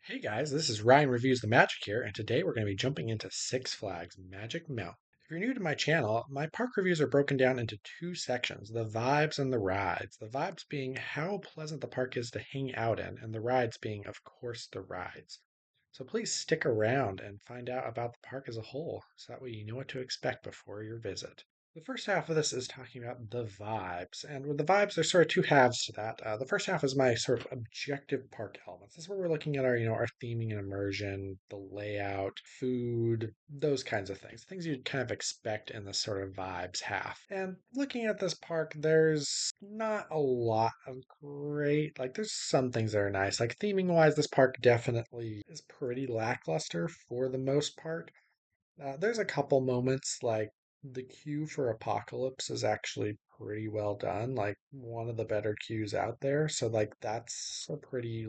Hey guys, this is Ryan Reviews the Magic here, and today we're going to be jumping into Six Flags Magic Mountain. If you're new to my channel, my park reviews are broken down into two sections, the vibes and the rides. The vibes being how pleasant the park is to hang out in, and the rides being, of course, the rides. So please stick around and find out about the park as a whole, so that way you know what to expect before your visit. The first half of this is talking about the vibes. And with the vibes, there's sort of two halves to that. The first half is my sort of objective park elements. This is where we're looking at our theming and immersion, the layout, food, those kinds of things. Things you'd kind of expect in the sort of vibes half. And looking at this park, there's not a lot of there's some things that are nice. Like theming wise, this park definitely is pretty lackluster for the most part. There's a couple moments like the queue for Apocalypse is actually pretty well done, like one of the better queues out there. So that's a pretty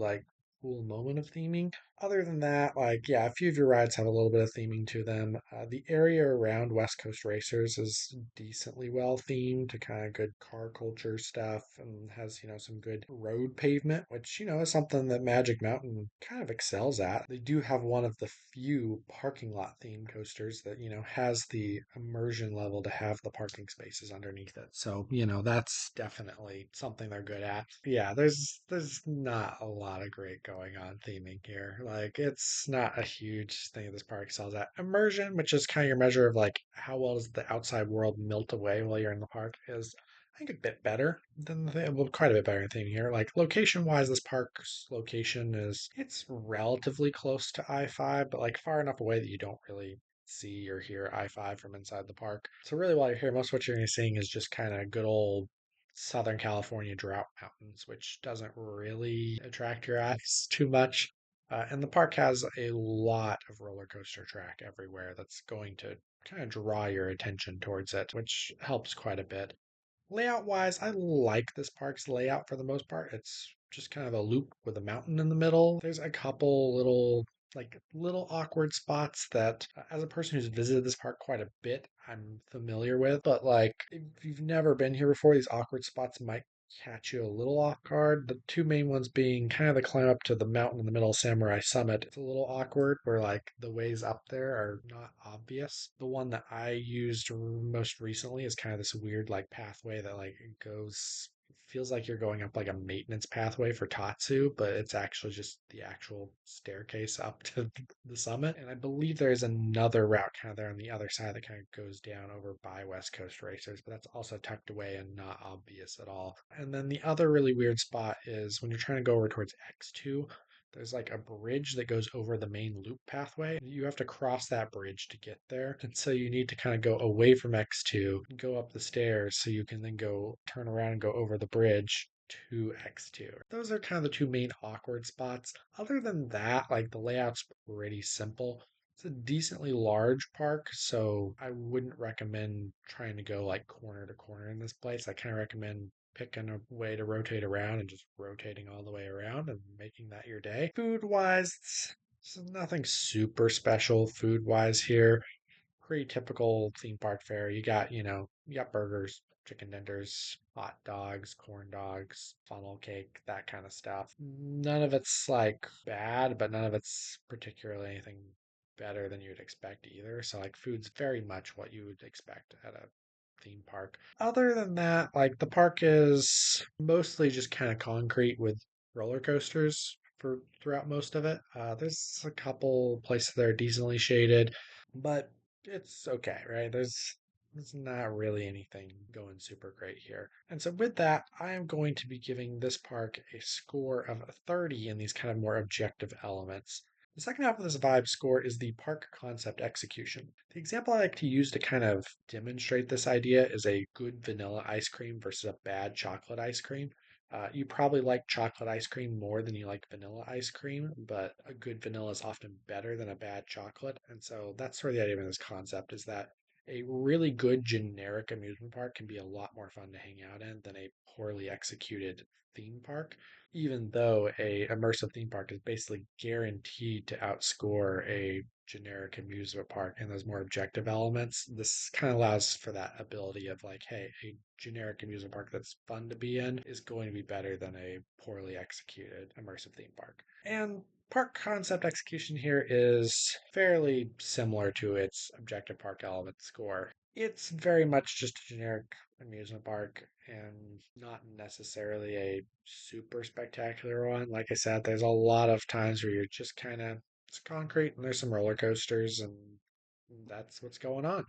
cool moment of theming. Other than that, yeah, a few of your rides have a little bit of theming to them. The area around West Coast Racers is decently well themed to kind of good car culture stuff and has, some good road pavement, which, is something that Magic Mountain kind of excels at. They do have one of the few parking lot themed coasters that, has the immersion level to have the parking spaces underneath it. So, that's definitely something they're good at. Yeah, there's not a lot of great going on theming here. Like it's not a huge thing that this park sells at. Immersion, which is kind of your measure of like how well does the outside world melt away while you're in the park, is I think a bit better than well, quite a bit better than theming here. Like location wise, this park's location it's relatively close to I-5, but like far enough away that you don't really see or hear I-5 from inside the park. So really while you're here, most of what you're going to be seeing is just kind of good old Southern California drought mountains, which doesn't really attract your eyes too much. And the park has a lot of roller coaster track everywhere that's going to kind of draw your attention towards it, which helps quite a bit. Layout wise, I like this park's layout for the most part. It's just kind of a loop with a mountain in the middle. There's a couple little awkward spots that as a person who's visited this park quite a bit, I'm familiar with. But like if you've never been here before, these awkward spots might catch you a little off guard. The two main ones being kind of the climb up to the mountain in the middle of Samurai Summit. It's a little awkward where like the ways up there are not obvious. The one that I used most recently is kind of this weird like pathway that like goes feels like you're going up like a maintenance pathway for Tatsu, but it's actually just the actual staircase up to the summit. And I believe there's another route kind of there on the other side that kind of goes down over by West Coast Racers, but that's also tucked away and not obvious at all. And then the other really weird spot is when you're trying to go over towards X2, there's like a bridge that goes over the main loop pathway. You have to cross that bridge to get there. And so you need to kind of go away from X2, go up the stairs so you can then go turn around and go over the bridge to X2. Those are kind of the two main awkward spots. Other than that, like the layout's pretty simple. It's a decently large park, so I wouldn't recommend trying to go like corner to corner in this place. I kind of recommend picking a way to rotate around and just rotating all the way around and making that your day. Food wise, it's nothing super special food wise here. Pretty typical theme park fare. You got burgers, chicken tenders, hot dogs, corn dogs, funnel cake, that kind of stuff. None of it's like bad, but none of it's particularly anything better than you'd expect either. So like food's very much what you would expect at a theme park. Other than that, like the park is mostly just kind of concrete with roller coasters for throughout most of it. There's a couple places that are decently shaded, but it's okay, right? There's not really anything going super great here. And so with that, I am going to be giving this park a score of 30 in these kind of more objective elements. The second half of this vibe score is the park concept execution. The example I like to use to kind of demonstrate this idea is a good vanilla ice cream versus a bad chocolate ice cream. You probably like chocolate ice cream more than you like vanilla ice cream, but a good vanilla is often better than a bad chocolate. And so that's sort of the idea of this concept is that a really good generic amusement park can be a lot more fun to hang out in than a poorly executed theme park, even though a immersive theme park is basically guaranteed to outscore a generic amusement park in those more objective elements. This kind of allows for that ability of like, hey, a generic amusement park that's fun to be in is going to be better than a poorly executed immersive theme park. And park concept execution here is fairly similar to its objective park element score. It's very much just a generic amusement park and not necessarily a super spectacular one. Like I said, there's a lot of times where you're just kind of, it's concrete and there's some roller coasters and that's what's going on.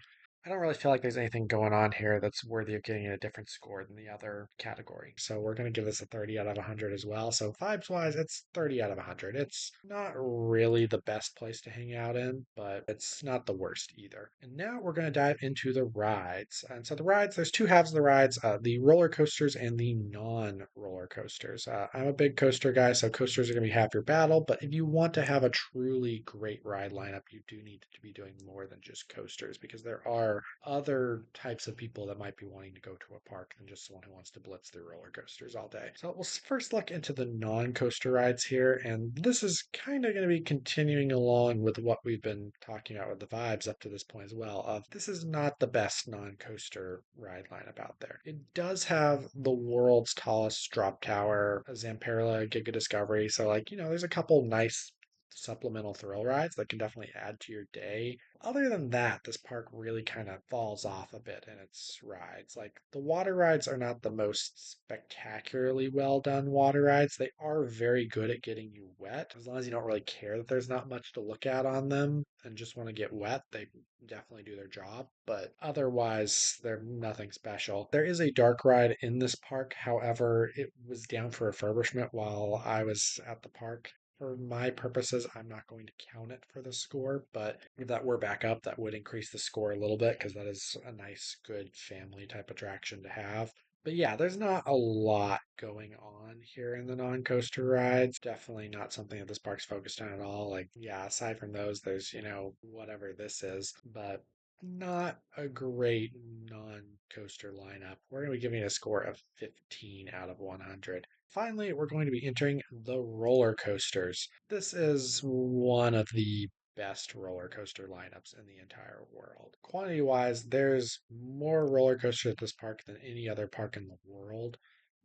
I don't really feel like there's anything going on here that's worthy of getting a different score than the other category. So we're going to give this a 30 out of 100 as well. So vibes wise, it's 30 out of 100. It's not really the best place to hang out in, but it's not the worst either. And now we're going to dive into the rides. And so the rides, there's two halves of the rides, the roller coasters and the non-roller coasters. I'm a big coaster guy, so coasters are going to be half your battle. But if you want to have a truly great ride lineup, you do need to be doing more than just coasters because there are other types of people that might be wanting to go to a park than just someone who wants to blitz through roller coasters all day. So we'll first look into the non-coaster rides here, and this is kind of going to be continuing along with what we've been talking about with the vibes up to this point as well. Of this is not the best non-coaster ride lineup out there. It does have the world's tallest drop tower, Zamperla Giga Discovery, so there's a couple nice supplemental thrill rides that can definitely add to your day. Other than that, this park really kind of falls off a bit in its rides. Like the water rides are not the most spectacularly well done water rides. They are very good at getting you wet. As long as you don't really care that there's not much to look at on them and just want to get wet, they definitely do their job. But otherwise, they're nothing special. There is a dark ride in this park. However, it was down for refurbishment while I was at the park. For my purposes, I'm not going to count it for the score, but if that were back up, that would increase the score a little bit because that is a nice, good family type attraction to have. But yeah, there's not a lot going on here in the non-coaster rides. Definitely not something that this park's focused on at all. Like, yeah, aside from those, there's, whatever this is, but not a great non-coaster lineup. We're going to be giving it a score of 15 out of 100. Finally, we're going to be entering the roller coasters. This is one of the best roller coaster lineups in the entire world. Quantity wise, there's more roller coasters at this park than any other park in the world,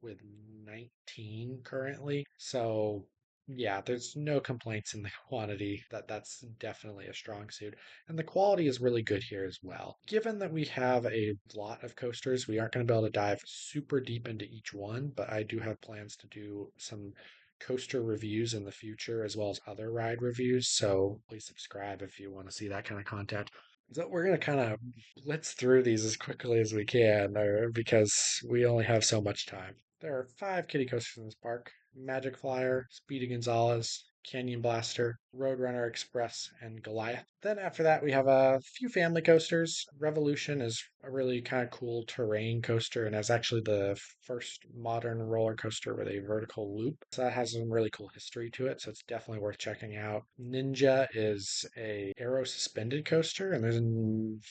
with 19 currently. So, yeah, there's no complaints in the quantity. That's definitely a strong suit. And the quality is really good here as well. Given that we have a lot of coasters, we aren't going to be able to dive super deep into each one, but I do have plans to do some coaster reviews in the future as well as other ride reviews. So please subscribe if you want to see that kind of content. So we're going to kind of blitz through these as quickly as we can because we only have so much time. There are 5 kiddie coasters in this park: Magic Flyer, Speedy Gonzales, Canyon Blaster, Roadrunner Express, and Goliath. Then after that, we have a few family coasters. Revolution is a really kind of cool terrain coaster and is actually the first modern roller coaster with a vertical loop. So that has some really cool history to it, so it's definitely worth checking out. Ninja is a aero suspended coaster, and there's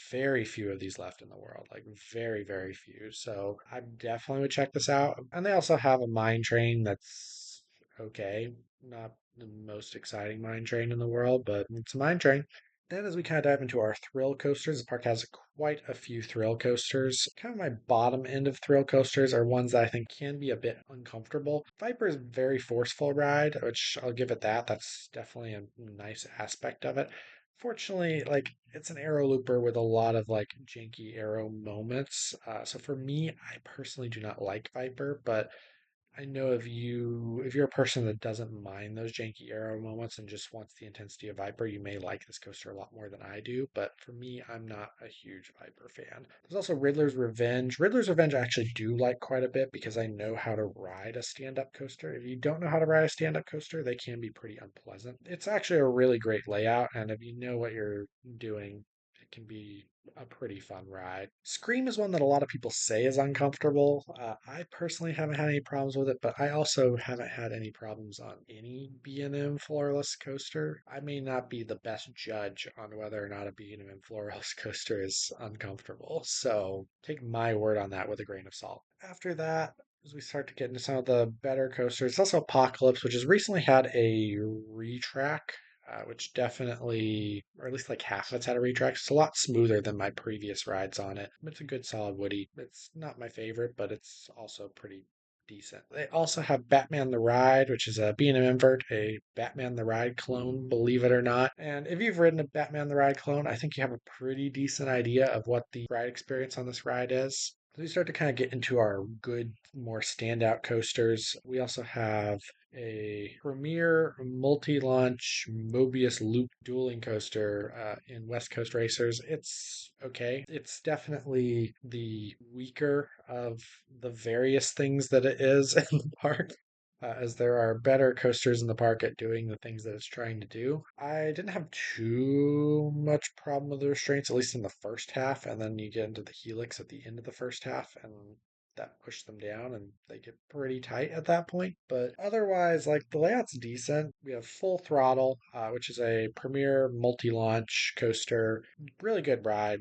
very few of these left in the world, like very, very few. So I definitely would check this out. And they also have a mine train that's okay, not the most exciting mine train in the world, but it's a mine train. Then, as we kind of dive into our thrill coasters, the park has quite a few thrill coasters. Kind of my bottom end of thrill coasters are ones that I think can be a bit uncomfortable. Viper is a very forceful ride, which I'll give it that. That's definitely a nice aspect of it. Fortunately, it's an arrow looper with a lot of janky arrow moments. So for me, I personally do not like Viper, but I know if you're a person that doesn't mind those janky arrow moments and just wants the intensity of Viper, you may like this coaster a lot more than I do. But for me, I'm not a huge Viper fan. There's also Riddler's Revenge. Riddler's Revenge I actually do like quite a bit because I know how to ride a stand-up coaster. If you don't know how to ride a stand-up coaster, they can be pretty unpleasant. It's actually a really great layout, and if you know what you're doing, it can be a pretty fun ride. Scream is one that a lot of people say is uncomfortable. I personally haven't had any problems with it, but I also haven't had any problems on any B&M floorless coaster. I may not be the best judge on whether or not a B&M floorless coaster is uncomfortable, so take my word on that with a grain of salt. After that, as we start to get into some of the better coasters, it's also Apocalypse, which has recently had a retrack, which definitely, or at least like half of it's had a retrack. It's a lot smoother than my previous rides on it. It's a good solid woody. It's not my favorite, but it's also pretty decent. They also have Batman the Ride, which is a B&M invert, a Batman the Ride clone, believe it or not. And if you've ridden a Batman the Ride clone, I think you have a pretty decent idea of what the ride experience on this ride is. So we start to kind of get into our good, more standout coasters. We also have a premier multi-launch Mobius Loop dueling coaster in West Coast Racers. It's okay. It's definitely the weaker of the various things that it is in the park. As there are better coasters in the park at doing the things that it's trying to do. I didn't have too much problem with the restraints, at least in the first half, and then you get into the helix at the end of the first half, and that pushed them down and they get pretty tight at that point. But otherwise, like the layout's decent. We have Full Throttle, which is a premier multi-launch coaster. Really good ride.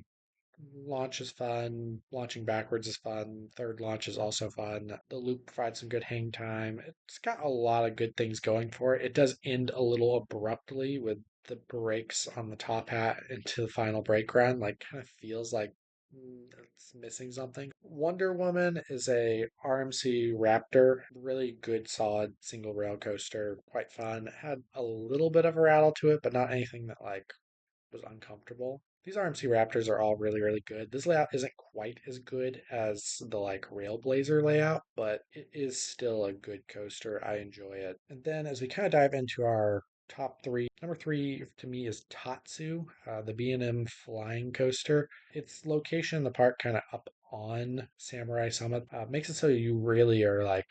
Launch is fun. Launching backwards is fun. Third launch is also fun. The loop provides some good hang time. It's got a lot of good things going for it. It does end a little abruptly with the brakes on the top hat into the final brake run. Like, kind of feels like it's missing something. Wonder Woman is a RMC Raptor, really good, solid single rail coaster, quite fun. It had a little bit of a rattle to it, but not anything that like was uncomfortable. These RMC Raptors are all really, really good. This layout isn't quite as good as the like Railblazer layout, but it is still a good coaster. I enjoy it. And then as we kind of dive into our top three, number three to me is Tatsu, the B&M flying coaster. Its location in the park, kind of up on Samurai Summit, makes it so you really are like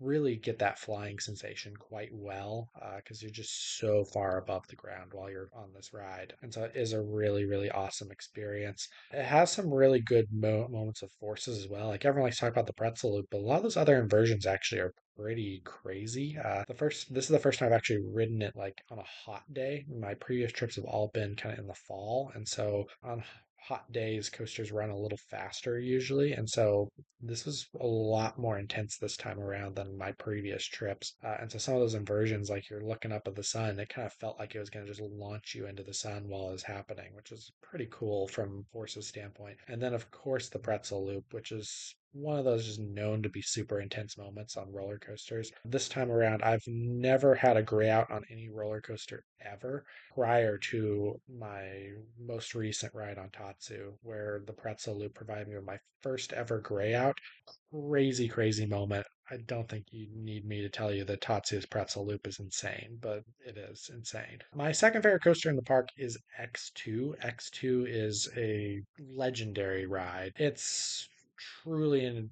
really get that flying sensation quite well because you're just so far above the ground while you're on this ride. And so it is a really, really awesome experience. It has some really good moments of forces as well. Like everyone likes to talk about the pretzel loop, but a lot of those other inversions actually are pretty crazy. This is the first time I've actually ridden it like on a hot day. My previous trips have all been kind of in the fall. And so on hot days, coasters run a little faster usually. And so this was a lot more intense this time around than my previous trips. And so some of those inversions, like you're looking up at the sun, it kind of felt like it was going to just launch you into the sun while it was happening, which is pretty cool from Force's standpoint. And then, of course, the pretzel loop, which is one of those just known to be super intense moments on roller coasters. This time around, I've never had a gray out on any roller coaster ever prior to my most recent ride on Tatsu, where the pretzel loop provided me with my first ever gray out. Crazy, crazy moment. I don't think you need me to tell you that Tatsu's pretzel loop is insane, but it is insane. My second favorite coaster in the park is X2. X2 is a legendary ride. It's truly an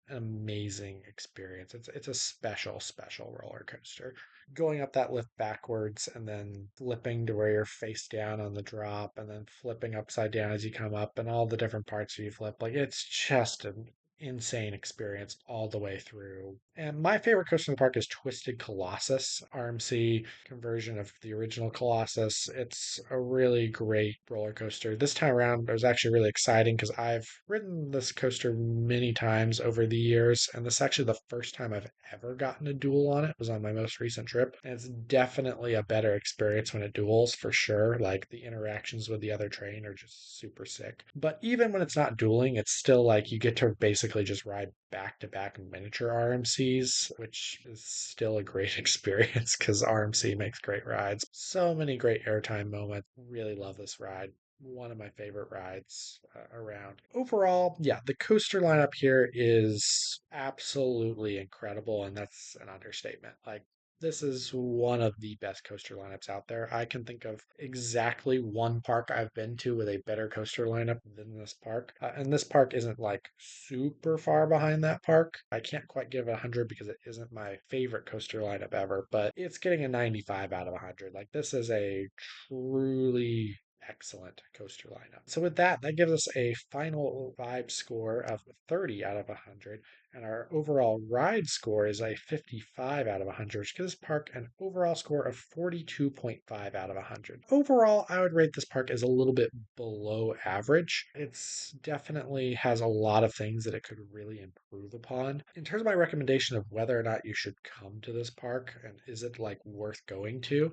amazing experience. It's a special, special roller coaster. Going up that lift backwards and then flipping to where you're face down on the drop and then flipping upside down as you come up and all the different parts you flip. Like it's just an insane experience all the way through. And my favorite coaster in the park is Twisted Colossus, RMC conversion of the original Colossus. It's a really great roller coaster. This time around, it was actually really exciting because I've ridden this coaster many times over the years, and this is actually the first time I've ever gotten a duel on it. It was on my most recent trip, and it's definitely a better experience when it duels for sure. Like the interactions with the other train are just super sick. But even when it's not dueling, it's still like you get to basically just ride back to back miniature RMCs, which is still a great experience because RMC makes great rides. So many great airtime moments. Really love this ride. One of my favorite rides around. Overall, yeah, the coaster lineup here is absolutely incredible, and that's an understatement. Like, this is one of the best coaster lineups out there. I can think of exactly one park I've been to with a better coaster lineup than this park. And this park isn't like super far behind that park. I can't quite give it 100 because it isn't my favorite coaster lineup ever, but it's getting a 95 out of 100. Like, this is a truly excellent coaster lineup. So with that, that gives us a final vibe score of 30 out of 100. And our overall ride score is a 55 out of 100, which gives this park an overall score of 42.5 out of 100. Overall, I would rate this park as a little bit below average. It's definitely has a lot of things that it could really improve upon. In terms of my recommendation of whether or not you should come to this park and is it like worth going to,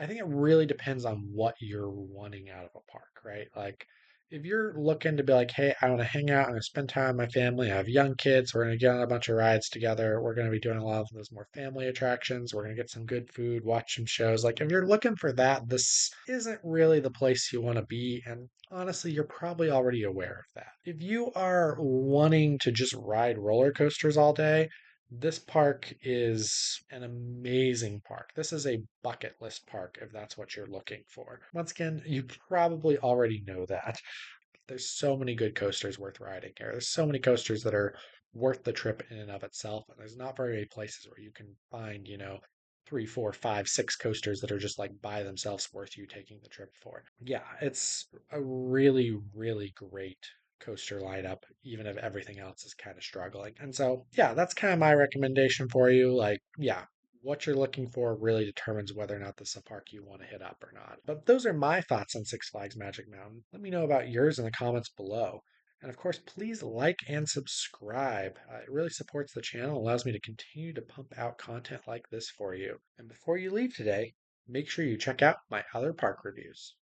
I think it really depends on what you're wanting out of a park, right? Like If you're looking to be like, hey, I want to hang out, I'm going to spend time with my family, I have young kids, we're going to get on a bunch of rides together, we're going to be doing a lot of those more family attractions, we're going to get some good food, watch some shows. Like, if you're looking for that, this isn't really the place you want to be. And honestly, you're probably already aware of that. If you are wanting to just ride roller coasters all day, this park is an amazing park. This is a bucket list park if that's what you're looking for. Once again, you probably already know that. There's so many good coasters worth riding here. There's so many coasters that are worth the trip in and of itself. And there's not very many places where you can find, three, four, five, six coasters that are just like by themselves worth you taking the trip for. Yeah, it's a really, really great coaster lineup, even if everything else is kind of struggling. And so, yeah, that's kind of my recommendation for you. Like, yeah, what you're looking for really determines whether or not this is a park you want to hit up or not. But those are my thoughts on Six Flags Magic Mountain. Let me know about yours in the comments below. And of course, please like and subscribe. It really supports the channel, allows me to continue to pump out content like this for you. And before you leave today, make sure you check out my other park reviews.